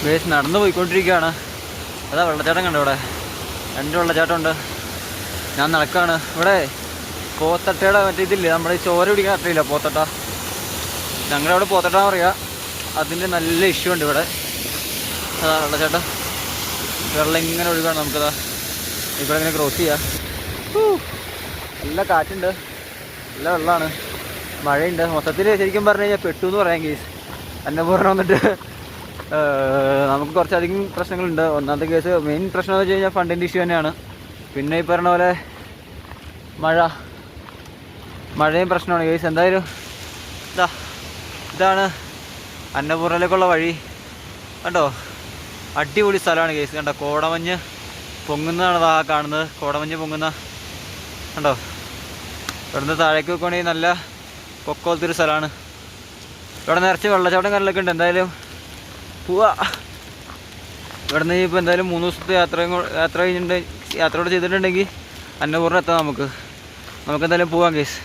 Guys നടന്നു പോയിക്കൊണ്ടിരിക്കുകയാണ്. അതാ വെള്ളച്ചാട്ടം കണ്ടോ ഇവിടെ, 2 വെള്ളച്ചാട്ടമുണ്ട്. ഞാൻ നടക്കുകയാണ്. ഇവിടെ പോത്തട്ടയുടെ മറ്റേ ഇതില്ലേ, നമ്മുടെ ഈ ചോര പിടിക്കാൻ അറിയില്ല, പോത്തട്ട. ഞങ്ങളുടെ അവിടെ പോത്തട്ടാന്ന് പറയുക. അതിൻ്റെ നല്ല ഇഷ്യൂ ഉണ്ട് ഇവിടെ. അതാ വെള്ളച്ചാട്ടം, വെള്ളം ഇങ്ങനെ ഒഴുകാണ്. നമുക്കതാ ഇവിടെ ഇങ്ങനെ ക്രോസ് ചെയ്യാം. നല്ല കാറ്റുണ്ട്, നല്ല വെള്ളമാണ്, മഴയുണ്ട്. മൊത്തത്തിൽ ശരിക്കും പറഞ്ഞു കഴിഞ്ഞാൽ പെട്ടു എന്ന് പറയാം കേസ്. അന്നപൂർണ്ണ വന്നിട്ട് നമുക്ക് കുറച്ചധികം പ്രശ്നങ്ങളുണ്ട്. ഒന്നാമത്തെ കേസ് മെയിൻ പ്രശ്നം എന്ന് വെച്ച് കഴിഞ്ഞാൽ ഫണ്ടിൻ്റെ ഇഷ്യൂ തന്നെയാണ്. പിന്നെ ഈ പറഞ്ഞ പോലെ മഴയും പ്രശ്നമാണ് കേസ്. എന്തായാലും ഇതാണ് അന്നപൂർണ്ണയിലേക്കുള്ള വഴി. കണ്ടോ, അടിപൊളി സ്ഥലമാണ് കേസ്. കണ്ടോ, കോടമഞ്ഞ് പൊങ്ങുന്നതാണ് ആ കാണുന്നത്. കോടമഞ്ഞ് പൊങ്ങുന്ന കണ്ടോ. ഇവിടുന്ന് താഴേക്ക് വെക്കുകയാണെങ്കിൽ നല്ല പൊക്കോലത്തൊരു സ്ഥലമാണ്. ഇവിടെ നിറച്ച് വെള്ളച്ചാട്ടം കാര്യങ്ങളൊക്കെ ഉണ്ട്. എന്തായാലും പോവാ. ഇവിടുന്ന് ഇപ്പോൾ എന്തായാലും 3 ദിവസത്തെ യാത്ര കഴിഞ്ഞിട്ട് യാത്ര കൂടെ ചെയ്തിട്ടുണ്ടെങ്കിൽ അന്നപൂർണ്ണ എത്താം. നമുക്ക് എന്തായാലും പോവാം കേസ്.